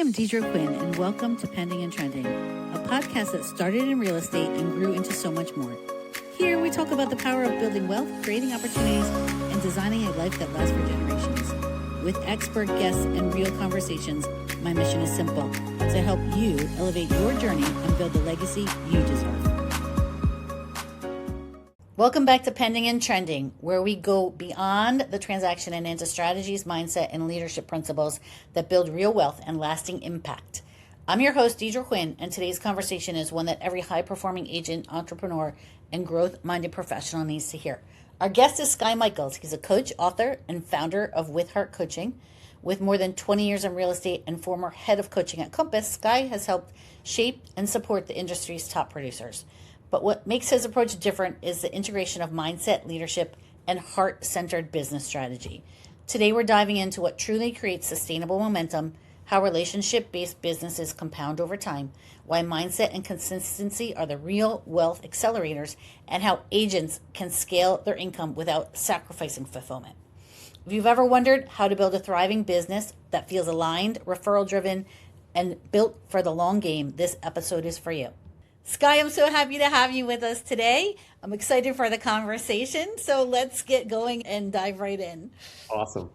am Deidre Quinn, and welcome to Pending and Trending, a podcast that started in real estate and grew into so much more. Here, we talk about the power of building wealth, creating opportunities, and designing a life that lasts for generations. With expert guests and real conversations, my mission is simple: to help you elevate your journey and build the legacy you deserve. Welcome back to Pending and Trending, where we go beyond the transaction and into strategies, mindset, and leadership principles that build real wealth and lasting impact. I'm your host, Deidre Quinn, and today's conversation is one that every high-performing agent, entrepreneur, and growth-minded professional needs to hear. Our guest is Skye Michiels. He's a coach, author, and founder of With Heart Coaching. With more than 20 years in real estate and former head of coaching at Compass, Skye has helped shape and support the industry's top producers. But what makes his approach different is the integration of mindset, leadership, and heart-centered business strategy. Today, we're diving into what truly creates sustainable momentum, how relationship-based businesses compound over time, why mindset and consistency are the real wealth accelerators, and how agents can scale their income without sacrificing fulfillment. If you've ever wondered how to build a thriving business that feels aligned, referral-driven, and built for the long game, this episode is for you. Skye, I'm so happy to have you with us today. I'm excited for the conversation. So let's get going and dive right in. Awesome.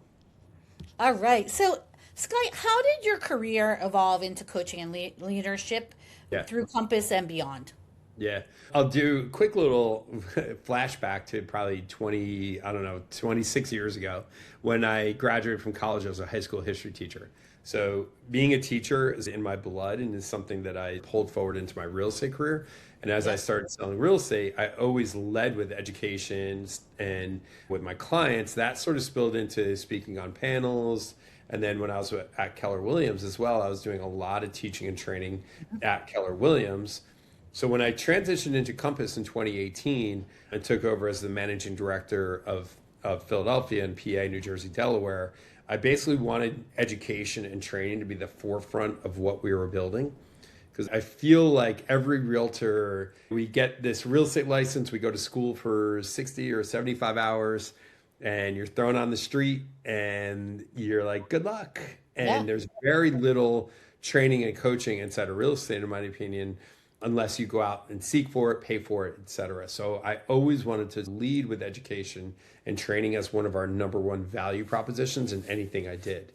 All right. So, Skye, how did your career evolve into coaching and leadership through Compass and beyond? Yeah. I'll do a quick little flashback to probably 26 years ago when I graduated from college as a high school history teacher. So being a teacher is in my blood and is something that I pulled forward into my real estate career. And as I started selling real estate, I always led with education, and with my clients, that sort of spilled into speaking on panels. And then when I was at Keller Williams as well, I was doing a lot of teaching and training at Keller Williams. So when I transitioned into Compass in 2018 and took over as the managing director of Philadelphia and PA, New Jersey, Delaware, I basically wanted education and training to be the forefront of what we were building. Because I feel like every realtor, we get this real estate license, we go to school for 60 or 75 hours, and you're thrown on the street and you're like, good luck. And there's very little training and coaching inside of real estate, in my opinion, unless you go out and seek for it, pay for it, et cetera. So I always wanted to lead with education and training as one of our number one value propositions in anything I did.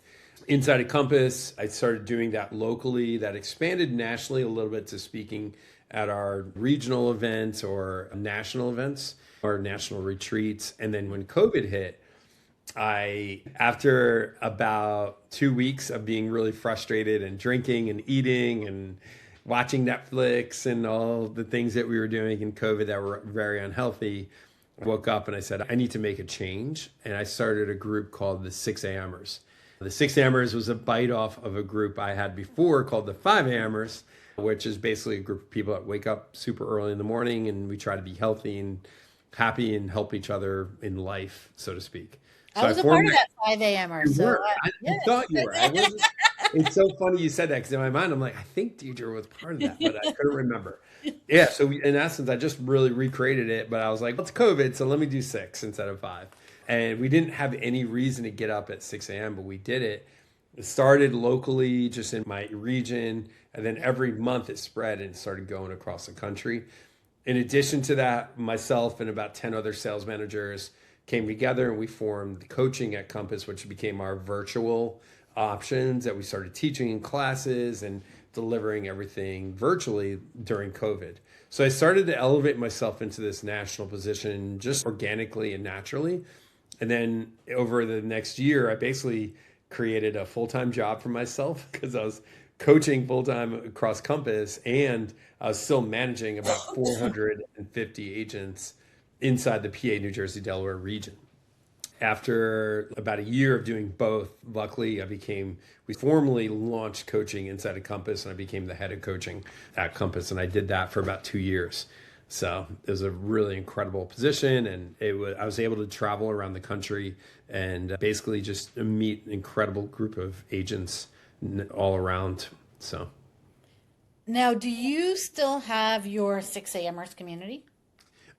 Inside of Compass, I started doing that locally. That expanded nationally a little bit to speaking at our regional events or national events or national retreats. And then when COVID hit, after about 2 weeks of being really frustrated and drinking and eating and watching Netflix and all the things that we were doing in COVID that were very unhealthy, I woke up and I said, I need to make a change. And I started a group called the 6 AMers. The 6 AMers was a bite off of a group I had before called the 5 AMers, which is basically a group of people that wake up super early in the morning and we try to be healthy and happy and help each other in life, so to speak. So I was a part of that 5 AMer. So, I thought you were. It's so funny you said that because in my mind, I'm like, I think Deidre was part of that, but I couldn't remember. Yeah, so in essence, I just really recreated it, but I was like, well, it's COVID, so let me do 6 instead of 5. And we didn't have any reason to get up at 6 a.m., but we did it. It started locally, just in my region, and then every month it spread and started going across the country. In addition to that, myself and about 10 other sales managers came together and we formed coaching at Compass, which became our virtual options that we started teaching in classes and delivering everything virtually during COVID. So I started to elevate myself into this national position just organically and naturally. And then over the next year, I basically created a full-time job for myself because I was coaching full-time across Compass and I was still managing about 450 agents inside the PA, New Jersey, Delaware region. After about a year of doing both, luckily we formally launched coaching inside of Compass and I became the head of coaching at Compass. And I did that for about 2 years. So it was a really incredible position. And I was able to travel around the country and basically just meet an incredible group of agents all around. So. Now, do you still have your 6 AMers community?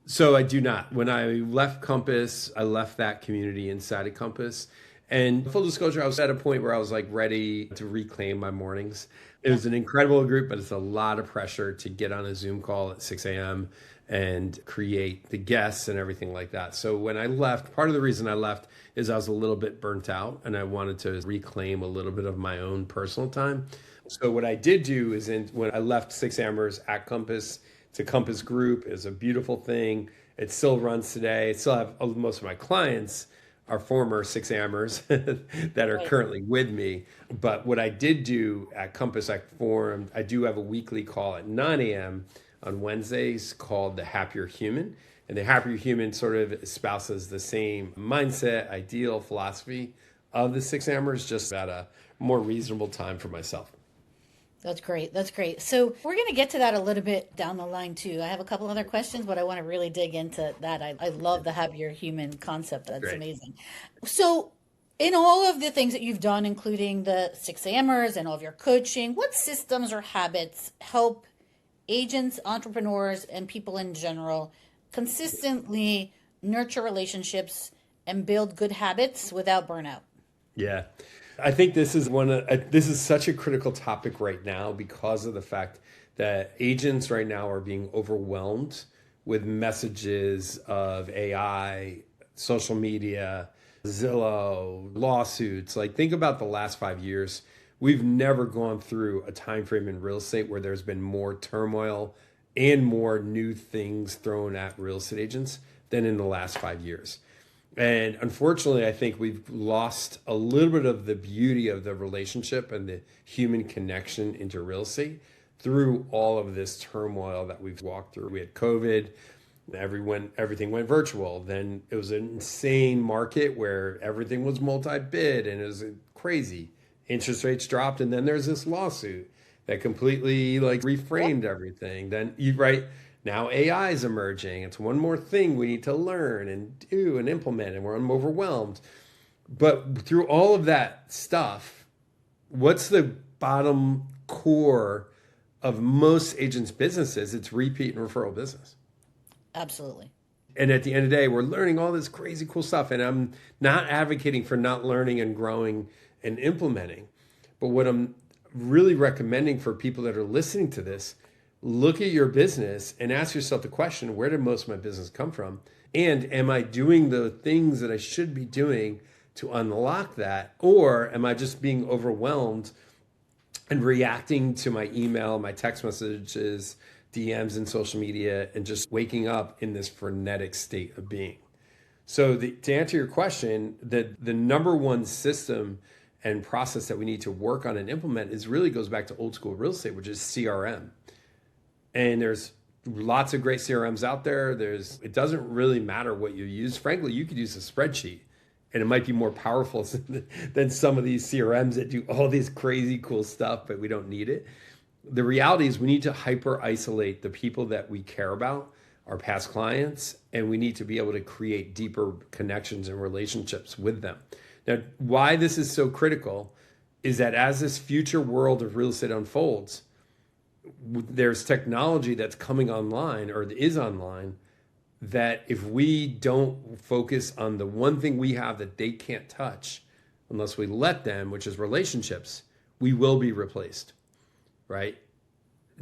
So I do not. When I left Compass, I left that community inside of Compass. And full disclosure, I was at a point where I was like ready to reclaim my mornings. It was an incredible group, but it's a lot of pressure to get on a Zoom call at 6 a.m. and create the guests and everything like that. So when I left, part of the reason I left is I was a little bit burnt out and I wanted to reclaim a little bit of my own personal time. So what I did do is when I left 6 a.m.ers at Compass, it's a Compass group. It's a beautiful thing. It still runs today. I still have most of my clients are former 6 a.m.ers that are currently with me. But what I did do at Compass, I do have a weekly call at 9 a.m. on Wednesdays called the Happier Human. And the Happier Human sort of espouses the same mindset, ideal, philosophy of the 6 a.m.ers, just at a more reasonable time for myself. That's great. That's great. So we're going to get to that a little bit down the line too. I have a couple other questions, but I want to really dig into that. I love the happier human concept. That's Great. amazing. So in all of the things that you've done, including the 6 a.m.ers and all of your coaching, what systems or habits help agents, entrepreneurs, and people in general consistently nurture relationships and build good habits without burnout? Yeah. I think this is this is such a critical topic right now because of the fact that agents right now are being overwhelmed with messages of AI, social media, Zillow, lawsuits. Like think about the last 5 years. We've never gone through a time frame in real estate where there's been more turmoil and more new things thrown at real estate agents than in the last 5 years. And unfortunately, I think we've lost a little bit of the beauty of the relationship and the human connection into real estate through all of this turmoil that we've walked through. We had COVID, everything went virtual. Then it was an insane market where everything was multi-bid and it was crazy. Interest rates dropped, and then there's this lawsuit that completely like reframed everything. Then now AI is emerging. It's one more thing we need to learn and do and implement, and we're overwhelmed. But through all of that stuff, what's the bottom core of most agents' businesses? It's repeat and referral business. Absolutely. And at the end of the day, we're learning all this crazy cool stuff. And I'm not advocating for not learning and growing and implementing. But what I'm really recommending for people that are listening to this, look at your business and ask yourself the question, where did most of my business come from? And am I doing the things that I should be doing to unlock that? Or am I just being overwhelmed and reacting to my email, my text messages, DMs, and social media, and just waking up in this frenetic state of being? So to answer your question, the number one system and process that we need to work on and implement really goes back to old school real estate, which is CRM. And there's lots of great CRMs out there. It doesn't really matter what you use. Frankly, you could use a spreadsheet and it might be more powerful than some of these CRMs that do all these crazy cool stuff, but we don't need it. The reality is we need to hyper isolate the people that we care about, our past clients, and we need to be able to create deeper connections and relationships with them. Now, why this is so critical is that as this future world of real estate unfolds, there's technology that's coming online or is online that if we don't focus on the one thing we have that they can't touch unless we let them, which is relationships, we will be replaced, right?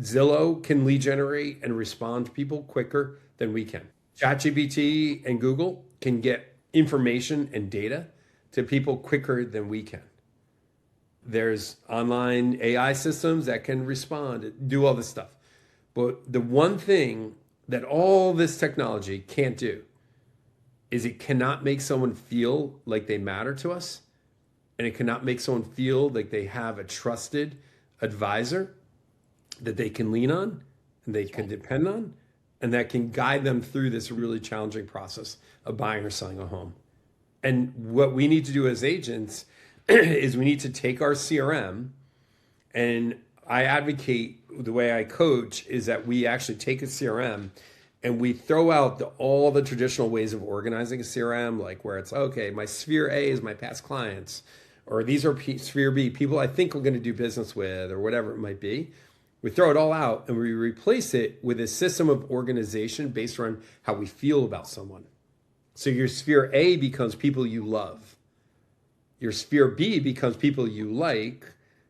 Zillow can lead generate and respond to people quicker than we can. ChatGPT and Google can get information and data to people quicker than we can. There's online AI systems that can respond, do all this stuff. But the one thing that all this technology can't do is it cannot make someone feel like they matter to us. And it cannot make someone feel like they have a trusted advisor that they can lean on and they can depend on, and that can guide them through this really challenging process of buying or selling a home. And what we need to do as agents is we need to take our CRM, and I advocate the way I coach is that we actually take a CRM and we throw out all the traditional ways of organizing a CRM, like where it's, okay, my sphere A is my past clients, or these are sphere B, people I think we're going to do business with, or whatever it might be. We throw it all out and we replace it with a system of organization based on how we feel about someone. So your sphere A becomes people you love. Your sphere B becomes people you like.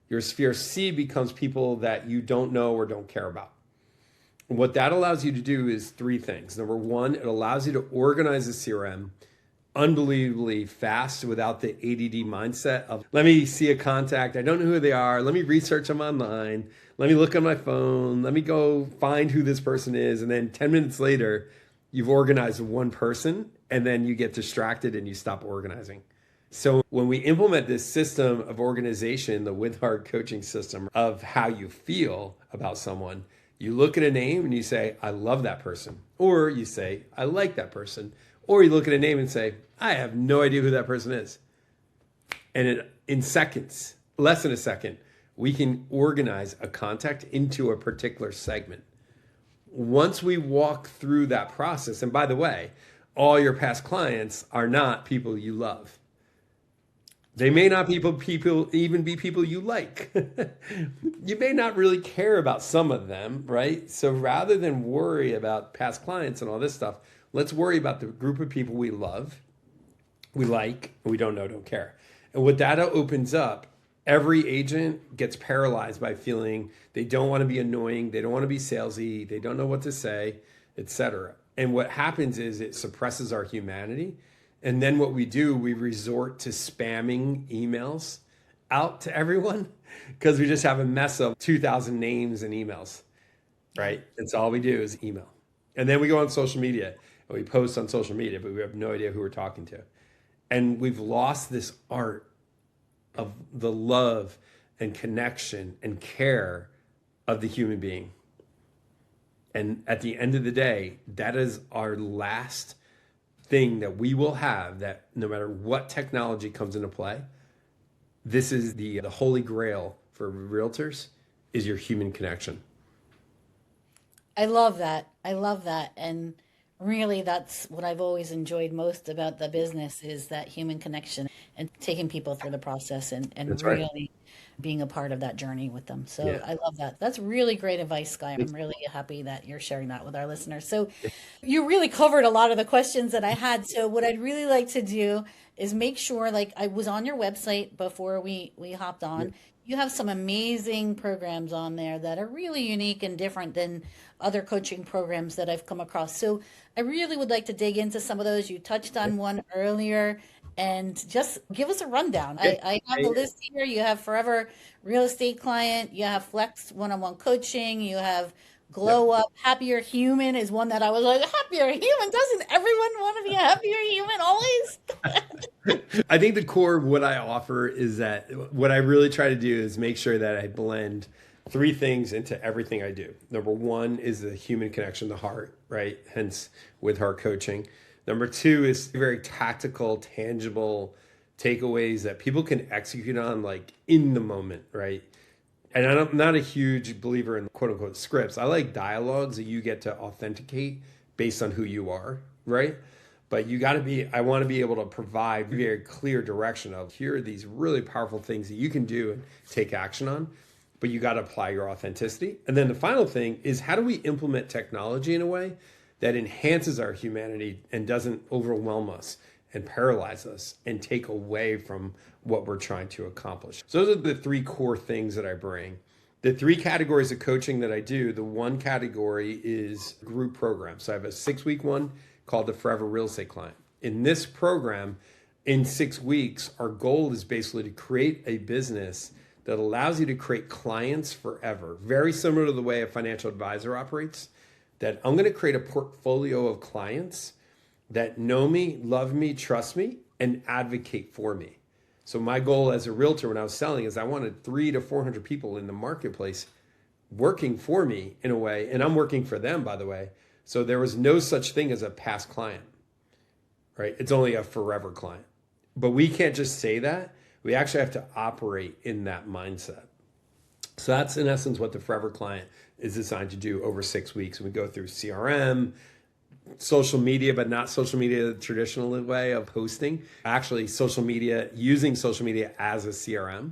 Your sphere C becomes people that you don't know or don't care about. And what that allows you to do is three things. Number one, it allows you to organize a CRM unbelievably fast without the ADD mindset of, let me see a contact, I don't know who they are, let me research them online, let me look on my phone, let me go find who this person is, and then 10 minutes later, you've organized one person, and then you get distracted and you stop organizing. So when we implement this system of organization, the With Heart coaching system of how you feel about someone, you look at a name and you say, I love that person. Or you say, I like that person. Or you look at a name and say, I have no idea who that person is. And in seconds, less than a second, we can organize a contact into a particular segment. Once we walk through that process, and by the way, all your past clients are not people you love. They may not be even be people you like. You may not really care about some of them, right? So rather than worry about past clients and all this stuff, let's worry about the group of people we love, we like, and we don't know, don't care. And what that opens up, every agent gets paralyzed by feeling they don't want to be annoying, they don't want to be salesy, they don't know what to say, etc. And what happens is it suppresses our humanity. And then what we do, we resort to spamming emails out to everyone because we just have a mess of 2,000 names and emails, right? It's all we do is email. And then we go on social media and we post on social media, but we have no idea who we're talking to. And we've lost this art of the love and connection and care of the human being. And at the end of the day, that is our last thing that we will have, that no matter what technology comes into play, this is the holy grail for realtors, is your human connection. I love that. I love that. And really, that's what I've always enjoyed most about the business, is that human connection and taking people through the process and That's really right. being a part of that journey with them. So Yeah. I love that. That's really great advice, Skye. I'm really happy that you're sharing that with our listeners. So you really covered a lot of the questions that I had. So what I'd really like to do is make sure, like, I was on your website before we hopped Yeah. on. You have some amazing programs on there that are really unique and different than other coaching programs that I've come across. So I really would like to dig into some of those. You touched on one earlier, and just give us a rundown. Yeah. I have the list here. You have Forever Real Estate Client, you have Flex one-on-one coaching, you have Yep. Glow Up. Happier Human is one that I was like, happier human? Doesn't everyone want to be a happier human always? I think the core of what I offer is that what I really try to do is make sure that I blend three things into everything I do. Number one is the human connection, the heart, right? Hence With Heart coaching. Number two is very tactical, tangible takeaways that people can execute on like in the moment, right? And I'm not a huge believer in quote unquote scripts. I like dialogues that you get to authenticate based on who you are, right? But you got to be, I want to be able to provide very clear direction of, here are these really powerful things that you can do and take action on, but you got to apply your authenticity. And then the final thing is, how do we implement technology in a way that enhances our humanity and doesn't overwhelm us and paralyze us and take away from what we're trying to accomplish? So those are the three core things that I bring. The three categories of coaching that I do, the one category is group programs. So I have a 6-week one called the Forever Real Estate Client. In this program, in 6 weeks, our goal is basically to create a business that allows you to create clients forever. Very similar to the way a financial advisor operates, that I'm going to create a portfolio of clients that know me, love me, trust me, and advocate for me. So my goal as a realtor when I was selling is I wanted 300 to 400 people in the marketplace working for me in a way, and I'm working for them, by the way. So there was no such thing as a past client, right? It's only a forever client. But we can't just say that. We actually have to operate in that mindset. So that's in essence what the Forever Client is designed to do over 6 weeks. We go through CRM, social media, but not social media the traditional way of posting. Actually, social media, using social media as a CRM.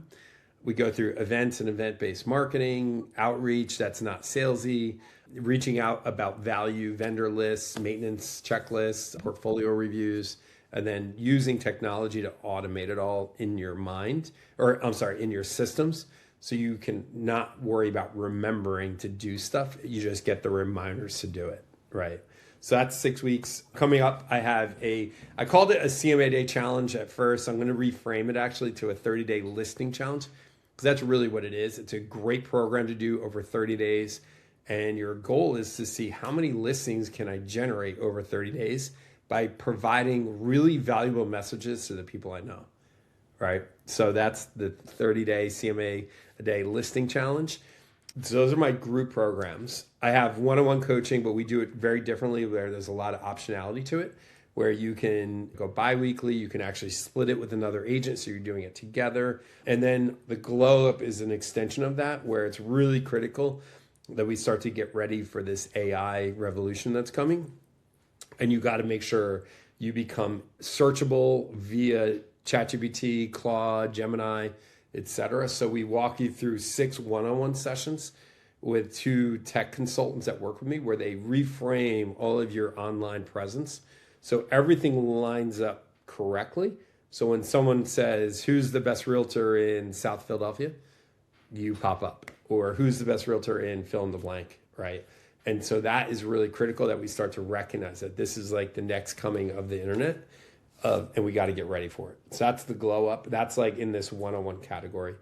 We go through events and event-based marketing, outreach that's not salesy, reaching out about value, vendor lists, maintenance checklists, portfolio reviews, and then using technology to automate it all in your mind, or I'm sorry, in your systems. So you can not worry about remembering to do stuff. You just get the reminders to do it, right? So that's 6 weeks. Coming up, I called it a CMA Day challenge at first. I'm going to reframe it actually to a 30-day listing challenge, because that's really what it is. It's a great program to do over 30 days. And your goal is to see how many listings can I generate over 30 days by providing really valuable messages to the people I know, right? So that's the 30-day CMA a day listing challenge. So those are my group programs. I have one-on-one coaching, but we do it very differently, where there's a lot of optionality to it, where you can go bi-weekly, you can actually split it with another agent, so you're doing it together. And then the glow up is an extension of that, where it's really critical that we start to get ready for this AI revolution that's coming. And you got to make sure you become searchable via ChatGPT, Claude, Gemini, etc. So we walk you through 6 one-on-one sessions with 2 tech consultants that work with me, where they reframe all of your online presence so everything lines up correctly. So when someone says, who's the best realtor in South Philadelphia, you pop up. Or who's the best realtor in fill in the blank, right? And so that is really critical, that we start to recognize that this is like the next coming of the internet, and we got to get ready for it. So that's the glow up. That's like in this one-on-one category.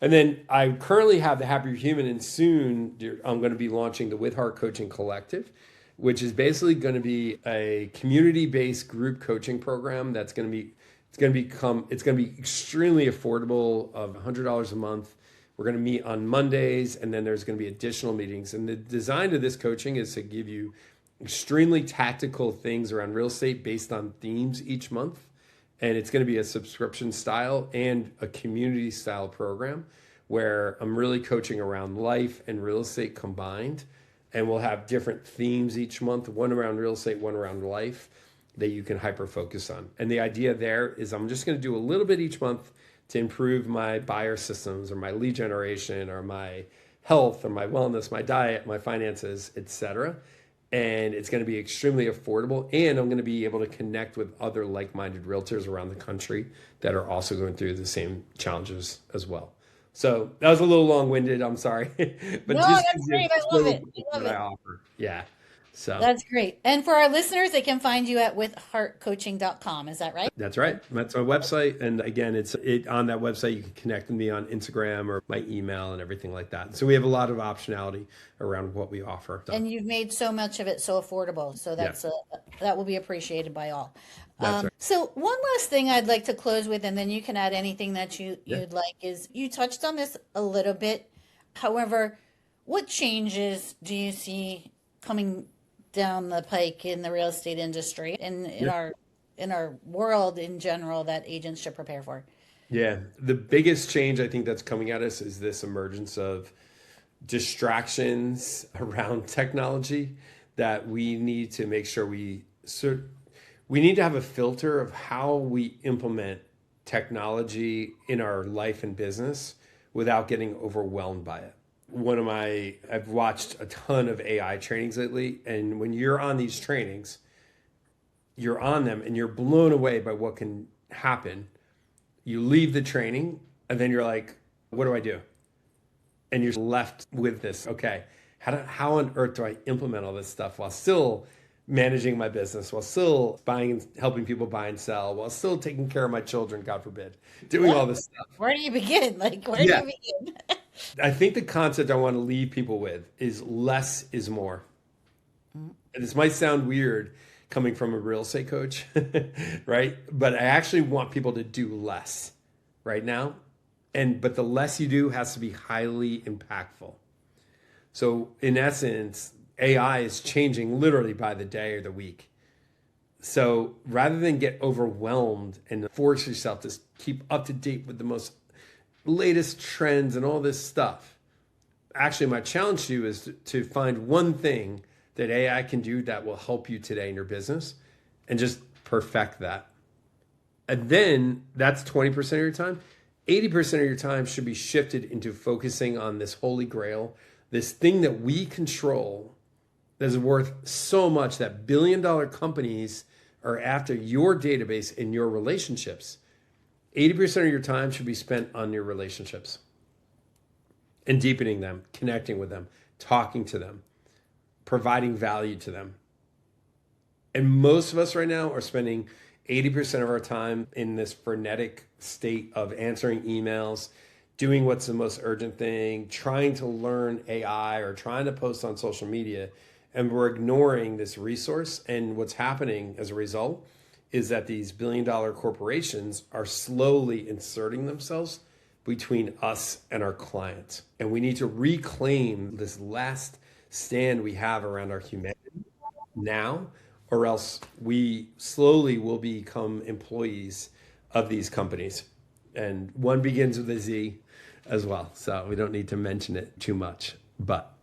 And then I currently have the Happier Human, and soon I'm going to be launching the With Heart Coaching Collective, which is basically going to be a community-based group coaching program that's going to be extremely affordable, of $100 a month. We're going to meet on Mondays, and then there's going to be additional meetings. And the design of this coaching is to give you extremely tactical things around real estate based on themes each month. And it's going to be a subscription style and a community style program, where I'm really coaching around life and real estate combined. And we'll have different themes each month, one around real estate, one around life, that you can hyper focus on. And the idea there is I'm just going to do a little bit each month to improve my buyer systems, or my lead generation, or my health, or my wellness, my diet, my finances, etc. And it's going to be extremely affordable. And I'm going to be able to connect with other like-minded realtors around the country that are also going through the same challenges as well. So that was a little long-winded. I'm sorry. But No, just that's great. I love it. I love what it. I offer. Yeah. So That's great. And for our listeners, they can find you at withheartcoaching.com. Is that right? that's right. That's my website. And again, it's on that website. You can connect with me on Instagram or my email and everything like that. So we have a lot of optionality around what we offer. So And you've made so much of it so affordable. So that will be appreciated by all. that's right. So one last thing I'd like to close with, and then you can add anything that you'd like, is you touched on this a little bit. However, what changes do you see coming down the pike in the real estate industry and in our world in general that agents should prepare for? Yeah. The biggest change I think that's coming at us is this emergence of distractions around technology, that we need to make sure we need to have a filter of how we implement technology in our life and business without getting overwhelmed by it. I've watched a ton of AI trainings lately, and when you're on these trainings, you're on them and you're blown away by what can happen. You leave the training and then you're like, what do I do? And you're left with this, okay, how on earth do I implement all this stuff while still managing my business, while still helping people buy and sell, while still taking care of my children, God forbid, doing all this stuff. Where do you begin? Where do you begin? I think the concept I want to leave people with is less is more. And this might sound weird coming from a real estate coach, right? But I actually want people to do less right now. But the less you do has to be highly impactful. So in essence, AI is changing literally by the day or the week. So rather than get overwhelmed and force yourself to keep up to date with the most latest trends and all this stuff, actually my challenge to you is to find one thing that AI can do that will help you today in your business, and just perfect that. And then that's 20% of your time. 80% of your time should be shifted into focusing on this holy grail, this thing that we control that is worth so much that billion-dollar companies are after your database and your relationships, 80% of your time should be spent on your relationships and deepening them, connecting with them, talking to them, providing value to them. And most of us right now are spending 80% of our time in this frenetic state of answering emails, doing what's the most urgent thing, trying to learn AI or trying to post on social media. And we're ignoring this resource. And what's happening as a result is that these billion-dollar corporations are slowly inserting themselves between us and our clients. And we need to reclaim this last stand we have around our humanity now, or else we slowly will become employees of these companies. And one begins with a Z as well. So we don't need to mention it too much, but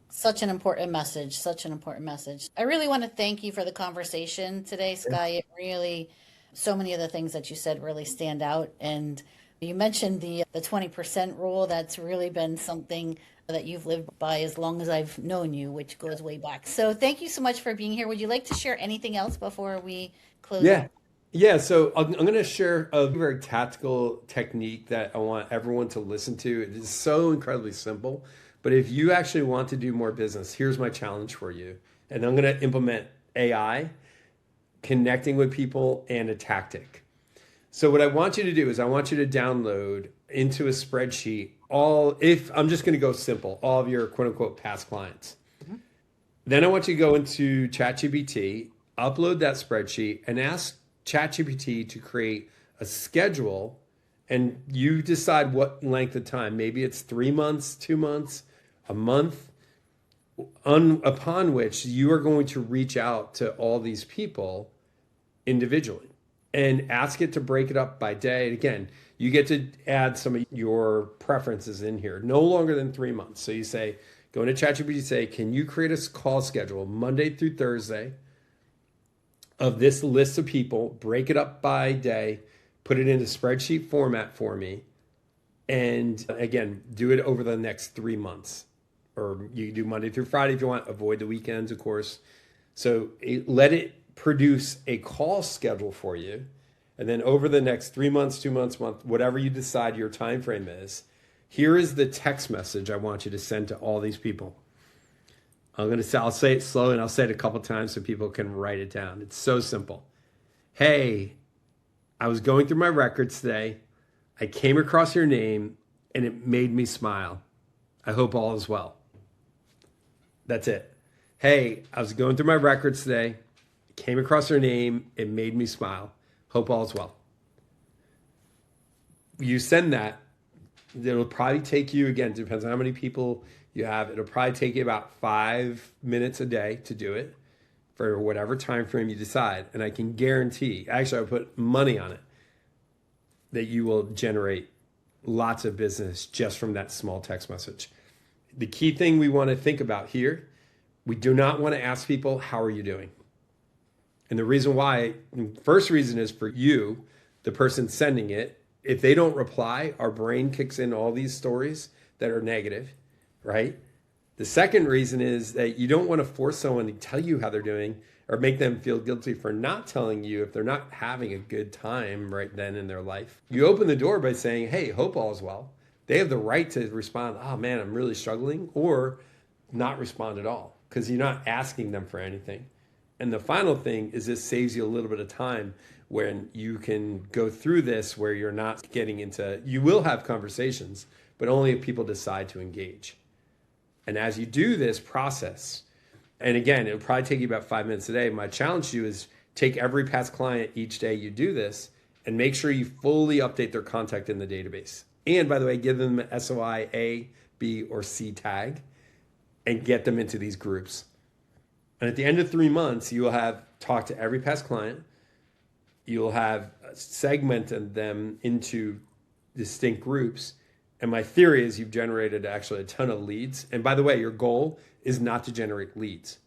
such an important message, such an important message. I really want to thank you for the conversation today, Skye. It really, so many of the things that you said really stand out. And you mentioned the 20% rule. That's really been something that you've lived by as long as I've known you, which goes way back. So thank you so much for being here. Would you like to share anything else before we close? Yeah. So I'm going to share a very tactical technique that I want everyone to listen to. It is so incredibly simple. But if you actually want to do more business, here's my challenge for you. And I'm going to implement AI, connecting with people, and a tactic. So what I want you to do is I want you to download into a spreadsheet if I'm just going to go simple, all of your quote unquote past clients. Mm-hmm. Then I want you to go into ChatGPT, upload that spreadsheet, and ask ChatGPT to create a schedule. And you decide what length of time. Maybe it's 3 months, 2 months, a month, upon which you are going to reach out to all these people individually and ask it to break it up by day. And again, you get to add some of your preferences in here, no longer than 3 months. So you say, go into ChatGPT, say, can you create a call schedule Monday through Thursday of this list of people, break it up by day, put it into spreadsheet format for me. And again, do it over the next 3 months. Or you can do Monday through Friday if you want, avoid the weekends, of course. So let it produce a call schedule for you. And then over the next 3 months, 2 months, month, whatever you decide your time frame is, here is the text message I want you to send to all these people. I'll say it slow and I'll say it a couple times so people can write it down. It's so simple. Hey, I was going through my records today. I came across your name and it made me smile. I hope all is well. That's it. Hey, I was going through my records today. Came across your name. It made me smile. Hope all is well. You send that. It'll probably take you, again, depends on how many people you have. It'll probably take you about 5 minutes a day to do it for whatever time frame you decide. And I can guarantee, actually, I would put money on it, that you will generate lots of business just from that small text message. The key thing we want to think about here, we do not want to ask people, how are you doing? And the reason why, first reason is for you, the person sending it. If they don't reply, our brain kicks in all these stories that are negative, right? The second reason is that you don't want to force someone to tell you how they're doing or make them feel guilty for not telling you if they're not having a good time right then in their life. You open the door by saying, hey, hope all is well. They have the right to respond, oh man, I'm really struggling, or not respond at all because you're not asking them for anything. And the final thing is this saves you a little bit of time when you can go through this where you're not getting into, you will have conversations, but only if people decide to engage. And as you do this process, and again, it'll probably take you about 5 minutes a day. My challenge to you is take every past client each day you do this and make sure you fully update their contact in the database. And by the way, give them an SOI A, B, or C tag and get them into these groups. And at the end of 3 months, you will have talked to every past client. You'll have segmented them into distinct groups. And my theory is you've generated actually a ton of leads. And by the way, your goal is not to generate leads.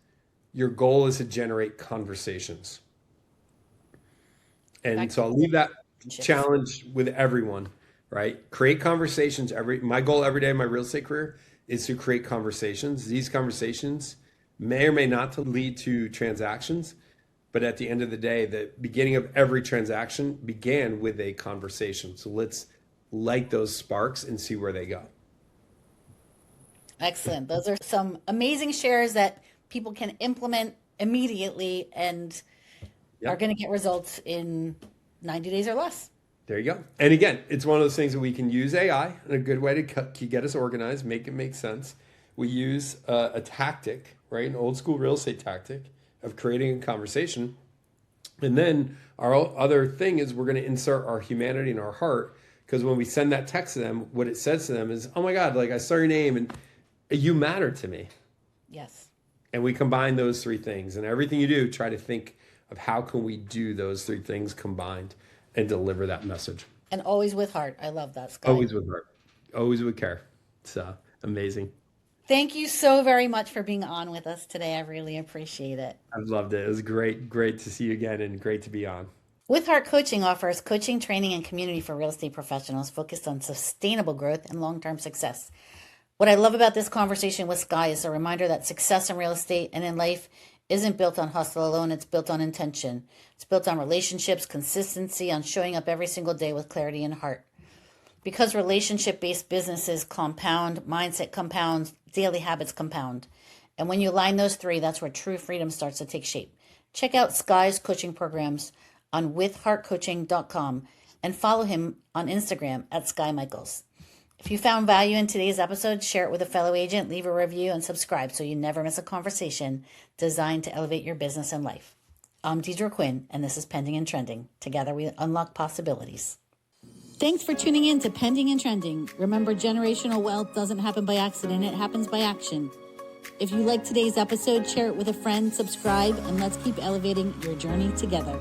Your goal is to generate conversations. And so I'll leave that challenge with everyone, right? Create conversations. My goal every day in my real estate career is to create conversations. These conversations may or may not lead to transactions, But at the end of the day, the beginning of every transaction began with a conversation. So let's light those sparks and see where they go. Excellent. Those are some amazing shares that people can implement immediately and are going to get results in 90 days or less. There you go. And again, it's one of those things that we can use AI in a good way to get us organized, make it make sense. We use a tactic, right? An old school real estate tactic of creating a conversation. And then our other thing is we're going to insert our humanity and our heart, because when we send that text to them, what it says to them is, oh my God, like I saw your name and you matter to me. Yes. And we combine those three things, and everything you do, try to think of how can we do those three things combined and deliver that message. And always with heart. I love that, Skye. Always with heart. Always with care. It's amazing. Thank you so very much for being on with us today. I really appreciate it. I loved it. It was great to see you again and great to be on. With Heart Coaching offers coaching, training, and community for real estate professionals focused on sustainable growth and long-term success. What I love about this conversation with Skye is a reminder that success in real estate and in life isn't built on hustle alone. It's built on intention. It's built on relationships, consistency, on showing up every single day with clarity and heart. Because relationship-based businesses compound, mindset compounds, daily habits compound. And when you align those three, that's where true freedom starts to take shape. Check out Skye's coaching programs on withheartcoaching.com and follow him on Instagram at Skye Michiels. If you found value in today's episode, share it with a fellow agent, leave a review, and subscribe so you never miss a conversation designed to elevate your business and life. I'm Deidre Quinn, and this is Pending and Trending. Together we unlock possibilities. Thanks for tuning in to Pending and Trending. Remember, generational wealth doesn't happen by accident, it happens by action. If you like today's episode, share it with a friend, subscribe, and let's keep elevating your journey together.